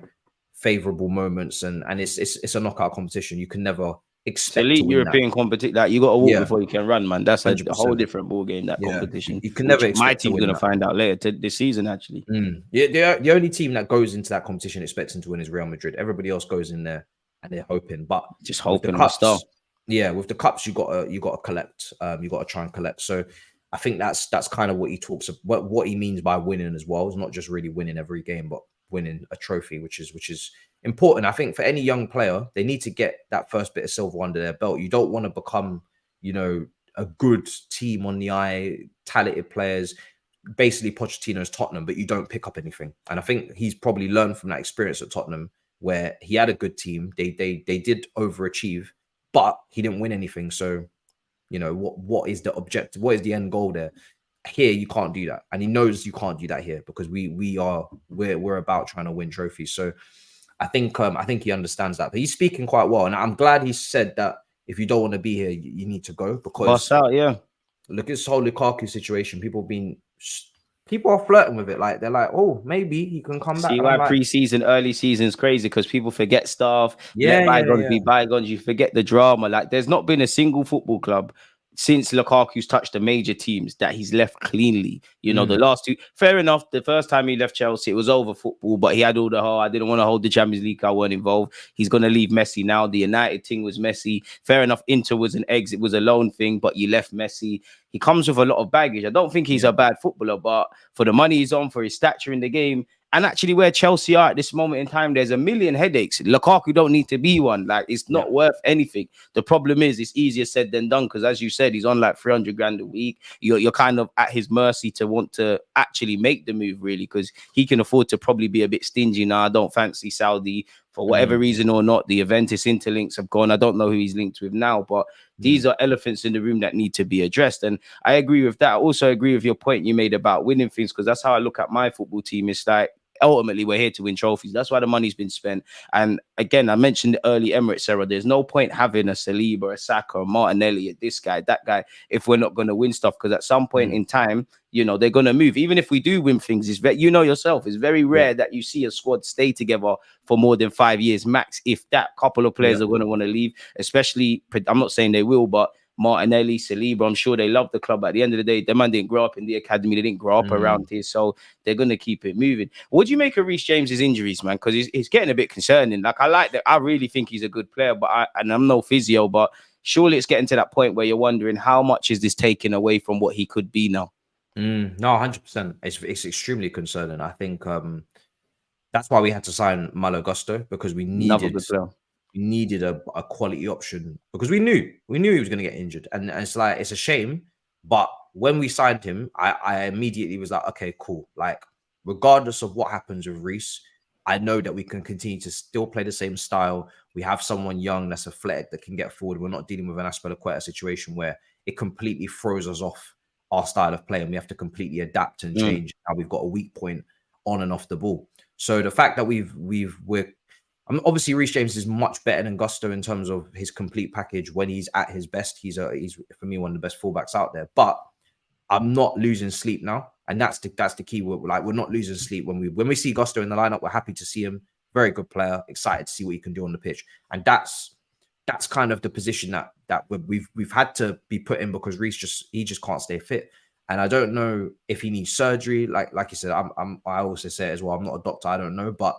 favorable moments, and it's a knockout competition. You can never expect elite to win European competition. That you got to walk Yeah. before you can run, man. That's a 100%. whole different ball game. That Yeah. competition. You can never expect my to team's win going to that. find out later this season. Actually, Yeah, the only team that goes into that competition expecting to win is Real Madrid. Everybody else goes in there and they're hoping, but just with hoping the on a star. Yeah, with the cups, you got to collect. You got to try and collect. So I think that's kind of what he talks about, what he means by winning as well. It's not just really winning every game, but winning a trophy, which is important. I think for any young player, they need to get that first bit of silver under their belt. You don't want to become, you know, a good team on the eye, talented players, basically Pochettino's Tottenham, but you don't pick up anything. And I think he's probably learned from that experience at Tottenham, where he had a good team. They did overachieve, but he didn't win anything. So, you know, what is the objective? What is the end goal there? Here you can't do that, and he knows you can't do that here, because we're about trying to win trophies. So I think he understands that, but he's speaking quite well, and I'm glad he said that if you don't want to be here, you need to go, because Bust out, yeah. Look at this whole Lukaku situation. People are flirting with it, like they're like, oh, maybe he can come back. See why pre-season, early season is crazy, because people forget stuff. Let bygones be bygones. You forget the drama. Like, there's not been a single football club since Lukaku's touched the major teams that he's left cleanly. You know, the last two, fair enough. The first time he left Chelsea, it was over football, but he had all the whole, I didn't want to hold the Champions League, I weren't involved. He's going to leave Messi now. The United thing was messy. Fair enough. Inter was an exit, was a loan thing, but you left Messi. He comes with a lot of baggage. I don't think he's a bad footballer, but for the money he's on, for his stature in the game, and actually where Chelsea are at this moment in time, there's a million headaches. Lukaku don't need to be one. Like, it's not worth anything. The problem is it's easier said than done, because as you said, he's on like 300 grand a week. You're kind of at his mercy to want to actually make the move, really, because he can afford to probably be a bit stingy now. I don't fancy Saudi for whatever reason or not. The Juventus interlinks have gone. I don't know who he's linked with now, but these are elephants in the room that need to be addressed. And I agree with that. I also agree with your point you made about winning things, because that's how I look at my football team. It's like, ultimately, we're here to win trophies. That's why the money's been spent. And again, I mentioned the early Emirates era. There's no point having a Saliba, a Saka, a Martinelli, this guy, that guy, if we're not going to win stuff. Because at some point in time, you know, they're going to move. Even if we do win things, you know yourself, it's very rare that you see a squad stay together for more than 5 years max. If that couple of players are going to want to leave, especially, I'm not saying they will, but Martinelli, Saliba, I'm sure they love the club. At the end of the day, the man didn't grow up in the academy. They didn't grow up around here. So they're going to keep it moving. What do you make of Reece James's injuries, man? Because it's getting a bit concerning. Like, I like that. I really think he's a good player, but I'm no physio, but surely it's getting to that point where you're wondering how much is this taken away from what he could be now. No, 100%. It's extremely concerning. I think that's why we had to sign Malo Gusto, because we Another good player. needed a quality option, because we knew he was going to get injured, and it's like, it's a shame. But when we signed him, I immediately was like, okay, cool. Like, regardless of what happens with Reece, I know that we can continue to still play the same style. We have someone young that's athletic that can get forward. We're not dealing with an Aspilicueta situation where it completely throws us off our style of play, and we have to completely adapt and change how we've got a weak point on and off the ball. So the fact that obviously Reece James is much better than Gusto in terms of his complete package. When he's at his best, he's for me one of the best fullbacks out there. But I'm not losing sleep now, and that's the key word. Like, we're not losing sleep when we see Gusto in the lineup. We're happy to see him. Very good player. Excited to see what he can do on the pitch, and that's kind of the position that we've had to be put in, because Reece just can't stay fit. And I don't know if he needs surgery. Like you said, I also say it as well. I'm not a doctor. I don't know, but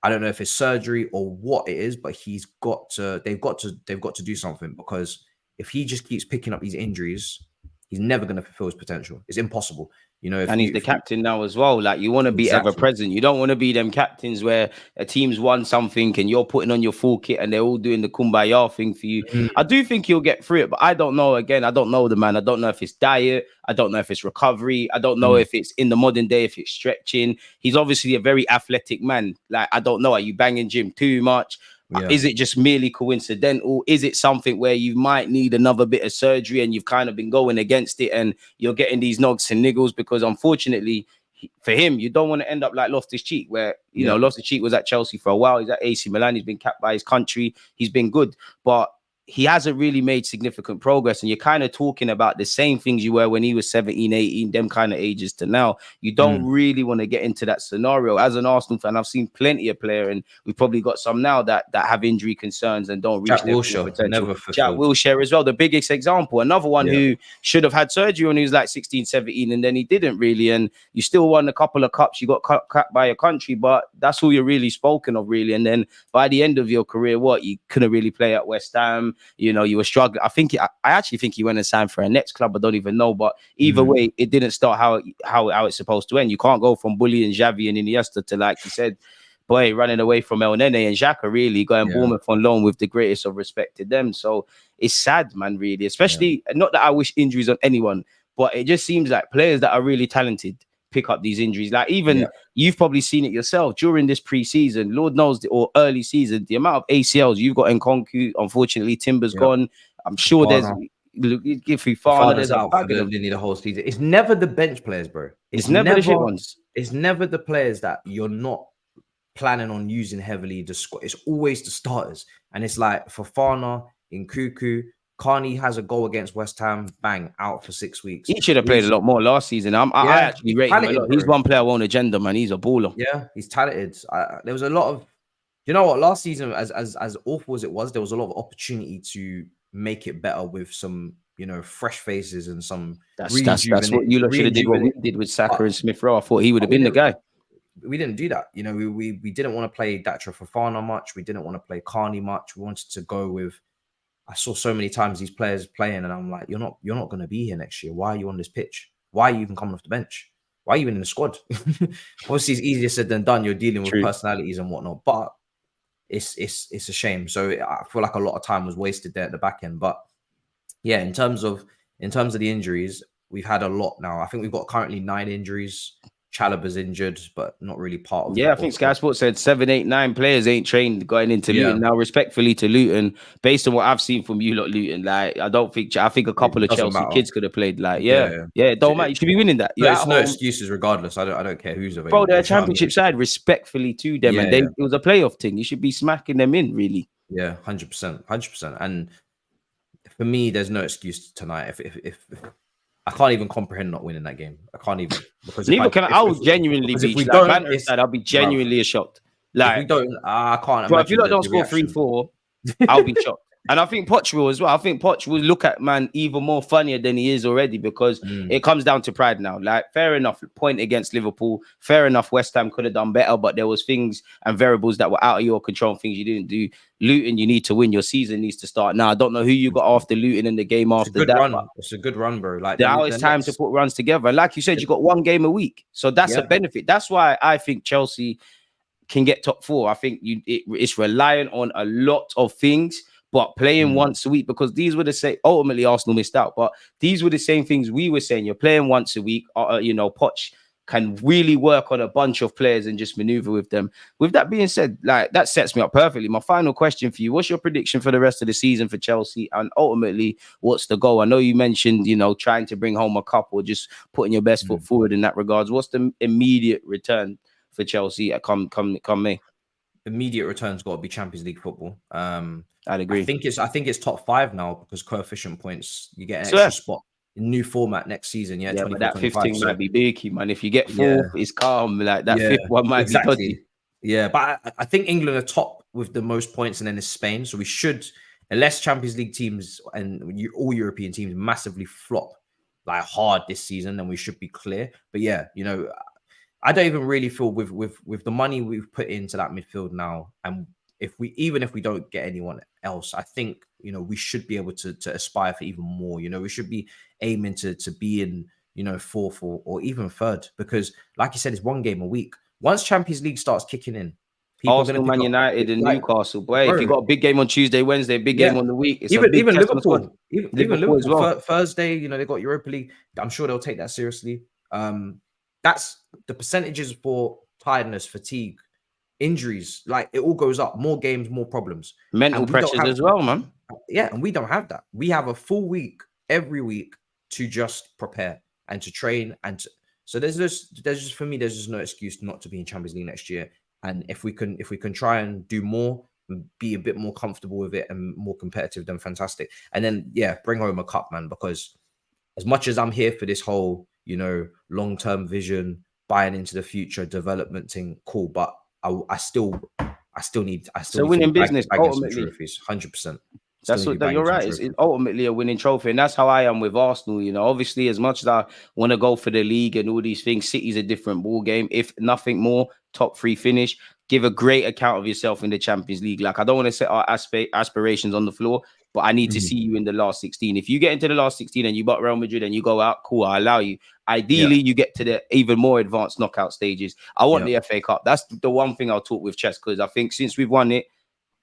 I don't know if it's surgery or what it is. But they've got to do something, because if he just keeps picking up these injuries, he's never going to fulfill his potential. It's impossible. You know, and he's the captain now as well. Like, you want to be ever present. You don't want to be them captains where a team's won something and you're putting on your full kit and they're all doing the kumbaya thing for you. I do think he'll get through it, but I don't know. Again, I don't know the man. I don't know if it's diet. I don't know if it's recovery. I don't know if it's in the modern day, if it's stretching. He's obviously a very athletic man. Like, I don't know. Are you banging gym too much? Yeah. Is it just merely coincidental? Is it something where you might need another bit of surgery and you've kind of been going against it and you're getting these nogs and niggles? Because unfortunately for him, you don't want to end up like Loftus-Cheek, where, you know, Loftus-Cheek was at Chelsea for a while. He's at AC Milan. He's been capped by his country. He's been good, but he hasn't really made significant progress. And you're kind of talking about the same things you were when he was 17, 18, them kind of ages to now. You don't really want to get into that scenario. As an Arsenal fan, I've seen plenty of players, and we've probably got some now that have injury concerns and don't reach their full potential. Jack Wilshere as well, the biggest example. Another one who should have had surgery when he was like 16, 17, and then he didn't really. And you still won a couple of cups. You got cut by your country, but that's all you're really spoken of, really. And then by the end of your career, you couldn't really play at West Ham. You know, you were struggling. I actually think he went and signed for a next club. I don't even know. But either way, it didn't start how it's supposed to end. You can't go from bullying Xavi and Iniesta to, like you said, running away from El Nene and Xhaka, really, going Bournemouth on loan with the greatest of respect to them. So it's sad, man, really. Especially, not that I wish injuries on anyone, but it just seems like players that are really talented pick up these injuries. Like, even you've probably seen it yourself during this pre-season, Lord knows, or early season, the amount of ACLs you've got in Nkunku. Unfortunately, Timber's gone. I'm sure there's Fofana, there's out for the whole season. It's never the bench players, bro. It's never the shit ones. It's never the players that you're not planning on using heavily. The squad. It's always the starters, and it's like Fofana, Nkunku. Carney has a goal against West Ham, bang, out for 6 weeks. He should have played a lot more last season. I actually rate him a lot. He's one player on agenda, man. He's a baller. Yeah, he's talented. There was a lot of, you know what, last season, as awful as it was, there was a lot of opportunity to make it better with some, you know, fresh faces and some. That's what you should have did. What we did with Saka and Smith Rowe. I thought he would have been the guy. We didn't do that. You know, we didn't want to play Datra Fofana much. We didn't want to play Carney much. We wanted to go with. I saw so many times these players playing, and I'm like, you're not going to be here next year. Why are you on this pitch? Why are you even coming off the bench? Why are you even in the squad? Obviously, it's easier said than done. You're dealing with personalities and whatnot, but it's a shame. So I feel like a lot of time was wasted there at the back end. But yeah, in terms of the injuries, we've had a lot now. I think we've got currently 9 injuries. Chalobah's injured, but not really part of. Yeah, I think Sky Sports said 7, 8, 9 players ain't trained going into Luton. Now, respectfully to Luton, based on what I've seen from you lot, Luton, like I think a couple of Chelsea kids could have played. Like, it don't matter. You should be winning that. There's no excuses, regardless. I don't care who's available. Bro, they're a championship side. Respectfully to them, and it was a playoff thing. You should be smacking them in, really. Yeah, 100%. And for me, there's no excuse tonight. If I can't even comprehend not winning that game. I can't even, because neither can I. I would genuinely be. If I'll be genuinely shocked. Like, if we don't, I can't. Bro, if you don't score 3-4, I'll be shocked. And I think Poch will as well. I think Poch will look at man even more funnier than he is already because it comes down to pride now. Like, fair enough, point against Liverpool. Fair enough, West Ham could have done better, but there was things and variables that were out of your control, things you didn't do. Luton, you need to win. Your season needs to start now. I don't know who you got after Luton in the game after that. Run. It's a good run, bro. Like now it's time to put runs together. And like you said, you got one game a week, so that's a benefit. That's why I think Chelsea can get top 4. I think it's reliant on a lot of things. But playing once a week, because these were the same. Ultimately, Arsenal missed out, but these were the same things we were saying. You're playing once a week. Poch can really work on a bunch of players and just maneuver with them. With that being said, like that sets me up perfectly. My final question for you: what's your prediction for the rest of the season for Chelsea? And ultimately, what's the goal? I know you mentioned, trying to bring home a cup or just putting your best foot forward in that regards. What's the immediate return for Chelsea at come May? Immediate return's got to be Champions League football. I'd agree. I think it's top 5 now because coefficient points, you get an extra spot in new format next season. Yeah, but that 15 might be big, man. If you get 4th, it's calm. Like that 5th one might be dodgy. Yeah, but I think England are top with the most points, and then it's Spain. So we should, unless Champions League teams and all European teams massively flop like hard this season, then we should be clear. But yeah, I don't even really feel with the money we've put into that midfield now, and if we don't get anyone else, I think we should be able to aspire for even more. We should be aiming to be in 4th or even 3rd, because like you said, it's one game a week. Once Champions League starts kicking in, Arsenal, Man United, and Newcastle. Boy, if you got a big game on Tuesday, Wednesday, big game on the week, it's even Liverpool. Even Liverpool as well. Thursday, they got Europa League. I'm sure they'll take that seriously. That's the percentages for tiredness, fatigue, injuries. Like it all goes up. More games, more problems. Mental pressures as well, man. Yeah, and we don't have that. We have a full week every week to just prepare and to train so there's just for me, there's just no excuse not to be in Champions League next year. And if we can try and do more, be a bit more comfortable with it and more competitive, then fantastic. And then bring home a cup, man. Because as much as I'm here for this whole long-term vision, buying into the future, development thing, cool. But I still need winning business ultimately. Trophies, 100%. That's what you're right. It's ultimately a winning trophy, and that's how I am with Arsenal. Obviously, as much as I want to go for the league and all these things, City's a different ball game. If nothing more, top 3 finish. Give a great account of yourself in the Champions League. Like I don't want to set our aspirations on the floor, but I need to see you in the last 16. If you get into the last 16 and you beat Real Madrid and you go out, cool, I allow you. Ideally, you get to the even more advanced knockout stages. I want the FA Cup. That's the one thing I'll talk with Chess, because I think since we've won it,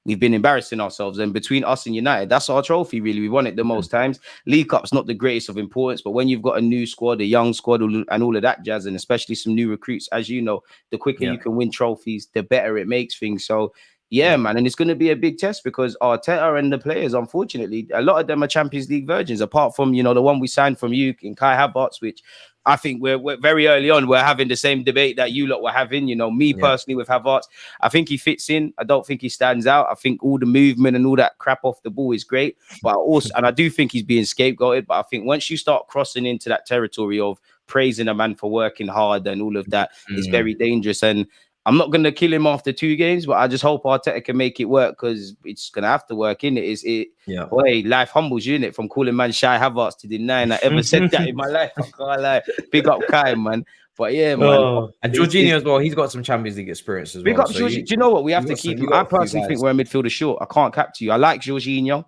we've been embarrassing ourselves. And between us and United, that's our trophy, really. We won it the most times. League Cup's not the greatest of importance, but when you've got a new squad, a young squad, and all of that jazz, and especially some new recruits, as you know, the quicker you can win trophies, the better it makes things. So, man, and it's going to be a big test because Arteta and the players, unfortunately, a lot of them are Champions League virgins, apart from, the one we signed from you in Kai Havertz, which I think we're very early on. We're having the same debate that you lot were having. Me personally with Havertz, I think he fits in. I don't think he stands out. I think all the movement and all that crap off the ball is great, but I do think he's being scapegoated. But I think once you start crossing into that territory of praising a man for working hard and all of that, it's very dangerous. And I'm not going to kill him after 2 games, but I just hope Arteta can make it work, because it's going to have to work, innit? Boy, life humbles you, innit? From calling man Shy Havertz to denying I ever said that in my life. I can't lie. Big up Kai, man. But man. And Jorginho as well. He's got some Champions League experience as well. Big up Jorginho. Do you know what? We have to keep him. I personally think we're a midfielder short. I can't cap to you. I like Jorginho.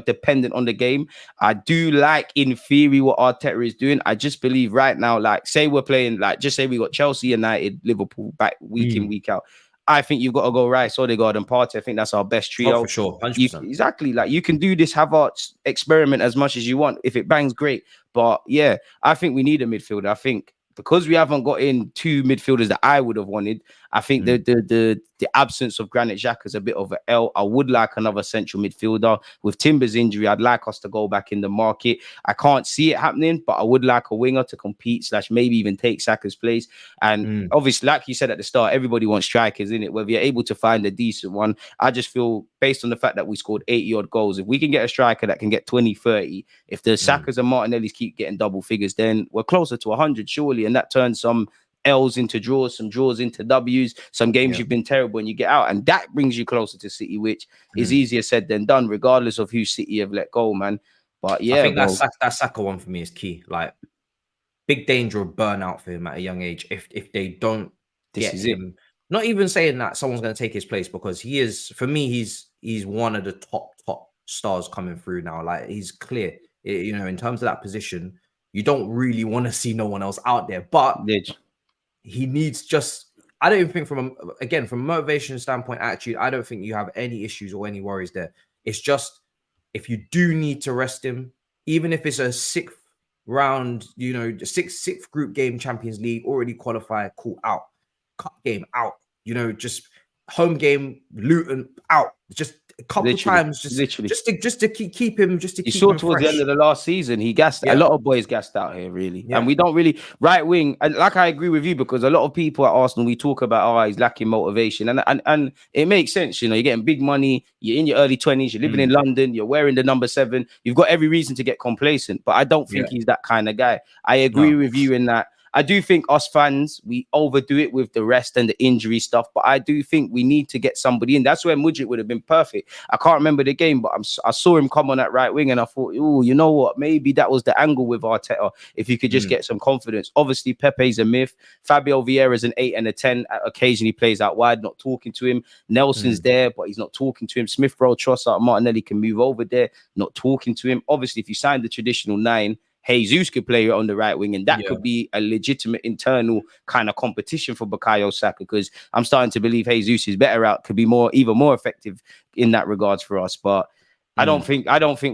Dependent on the game. I do like, in theory, what Arteta is doing. I just believe right now, like, say we're playing, like, just say we got Chelsea, United, Liverpool back week in, week out. I think you've got to go Rice, Odegaard, and Partey. I think that's our best trio. For sure, 100%. Exactly. Like, you can do this Havertz experiment as much as you want. If it bangs, great. But I think we need a midfielder. I think because we haven't got in 2 midfielders that I would have wanted, I think the absence of Granit Xhaka is a bit of an L. I would like another central midfielder. With Timber's injury, I'd like us to go back in the market. I can't see it happening, but I would like a winger to compete / maybe even take Saka's place. And obviously, like you said at the start, everybody wants strikers, in it. Whether you're able to find a decent one, I just feel, based on the fact that we scored 80 odd goals, if we can get a striker that can get 20, 30, if the Sakas and Martinellis keep getting double figures, then we're closer to 100 surely, and that turns some L's into draws, some draws into W's, some games you've been terrible and you get out. And that brings you closer to City, which is easier said than done, regardless of who City have let go, man. But yeah, I think that Saka one for me is key. Like, big danger of burnout for him at a young age if they don't get him. Not even saying that someone's going to take his place, because he is, for me, he's one of the top stars coming through now. Like, he's clear, you know, in terms of that position. You don't really want to see no one else out there, but he needs just. I don't even think from a motivation standpoint, attitude, I don't think you have any issues or any worries there. It's just, if you do need to rest him, even if it's a sixth round, you know, sixth group game, Champions League, already qualified, cool, out, cup game, out, you know, just home game, Luton, out, just a couple of times, just to keep him, just to keep him towards fresh. the end of the last season, he gassed a lot of boys gassed out here, really. And we don't really right wing. And like, I agree with you, because a lot of people at Arsenal, we talk about, he's lacking motivation, and it makes sense. You know, you're getting big money, you're in your early 20s, you're living in London, you're wearing the number 7. You've got every reason to get complacent, but I don't think he's that kind of guy. I agree with you in that. I do think us fans, we overdo it with the rest and the injury stuff, but I do think we need to get somebody in. That's where Mudryk would have been perfect. I can't remember the game, but I saw him come on that right wing, and I thought, oh, you know what? Maybe that was the angle with Arteta, if you could just get some confidence. Obviously, Pepe's a myth. Fabio Vieira's an 8 and a 10. Occasionally plays out wide, not talking to him. Nelson's there, but he's not talking to him. Smith Rowe, Trossard, Martinelli can move over there, not talking to him. Obviously, if you sign the traditional 9, Jesus could play on the right wing, and that could be a legitimate internal kind of competition for Bukayo Saka, because I'm starting to believe Jesus is better out, could be even more effective in that regards for us. But I don't think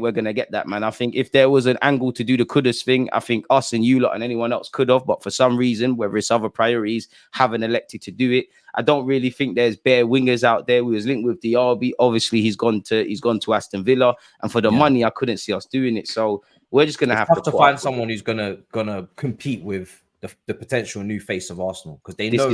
we're gonna get that, man. I think if there was an angle to do the couldas thing, I think us and you lot and anyone else could have, but for some reason, whether it's other priorities, haven't elected to do it. I don't really think there's bare wingers out there. We was linked with Diaby. Obviously, he's gone to Aston Villa, and for the money, I couldn't see us doing it. So we're just gonna have to find someone who's gonna compete with the potential new face of Arsenal, because they know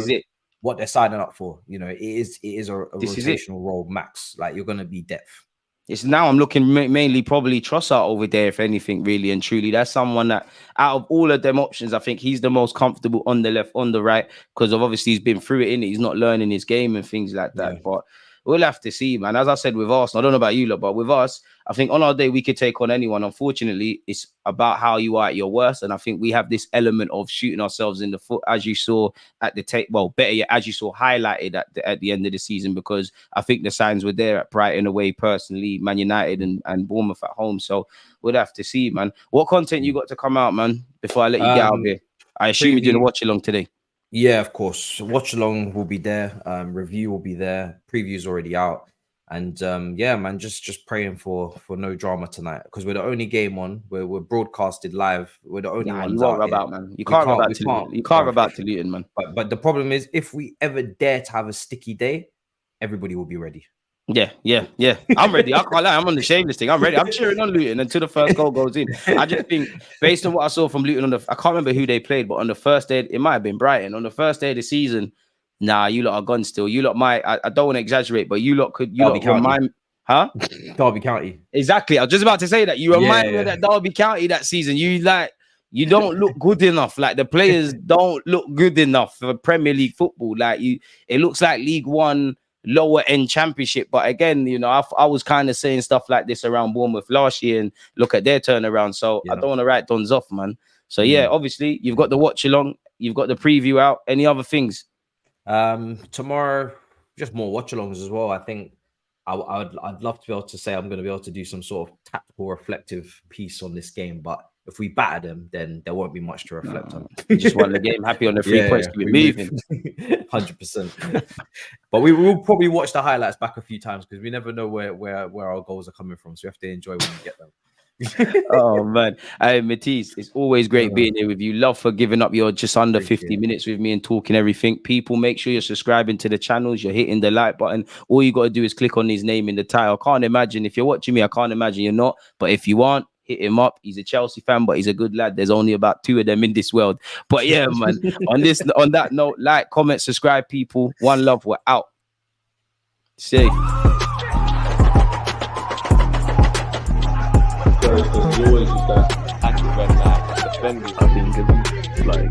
what they're signing up for. You know, it is a rotational role, max. Like, you're gonna be depth. It's now I'm looking mainly probably Trossard over there, if anything, really and truly. That's someone that, out of all of them options, I think he's the most comfortable on the left, on the right, because of obviously he's been through it, innit? He's not learning his game and things like that. But we'll have to see, man. As I said with Arsenal, I don't know about you lot, but with us, I think on our day we could take on anyone. Unfortunately, it's about how you are at your worst, and I think we have this element of shooting ourselves in the foot, as you saw at the tape. Well, better yet, as you saw highlighted at the end of the season, because I think the signs were there at Brighton away, personally, Man United and Bournemouth at home. So we'll have to see, man. What content you got to come out, man? Before I let you get out of here, I assume you're doing a watch along today. Yeah, of course. Watch along will be there. Review will be there. Preview's already out. And yeah, man, just praying for no drama tonight, because we're the only game on. We're broadcasted live. We're the only ones. You won't rub out, man. You can't rub out to Luton. You can't rub out to Luton, man. But the problem is, if we ever dare to have a sticky day, everybody will be ready. Yeah. I'm ready. I can't lie. I'm on the shameless thing. I'm ready. I'm cheering on Luton until the first goal goes in. I just think, based on what I saw from Luton I can't remember who they played, but on the first day, it might have been Brighton. On the first day of the season, you lot are gone still. You lot might, I don't want to exaggerate, but you lot remind, Derby County. Exactly. I was just about to say that. You remind me of that Derby County that season. You don't look good enough. Like, the players don't look good enough for Premier League football. Like, it looks like League One, lower end championship. But again, you know, I was kind of saying stuff like this around Bournemouth last year, and look at their turnaround. So I don't want to write Dons off, man. So yeah, obviously you've got the watch along, you've got the preview out. Any other things? Tomorrow, just more watch alongs as well. I think I'd love to be able to say I'm going to be able to do some sort of tactical reflective piece on this game, but if we batter them, then there won't be much to reflect on. You just won the game, happy on the 3 points, keep it moving. 100%. But we will probably watch the highlights back a few times, because we never know where our goals are coming from, so we have to enjoy when we get them. Oh man, hey Matisse, it's always great being here with you. Love for giving up your just under 50 minutes with me and talking everything. People, make sure you're subscribing to the channels, you're hitting the like button. All you got to do is click on his name in the title. I can't imagine, if you're watching me, I can't imagine you're not, but if you aren't, hit him up. He's a Chelsea fan, but he's a good lad. There's only about 2 of them in this world. But yeah, man, on that note, like, comment, subscribe, people. One love, we're out. See. There's always that active red flag. Defending, I think, like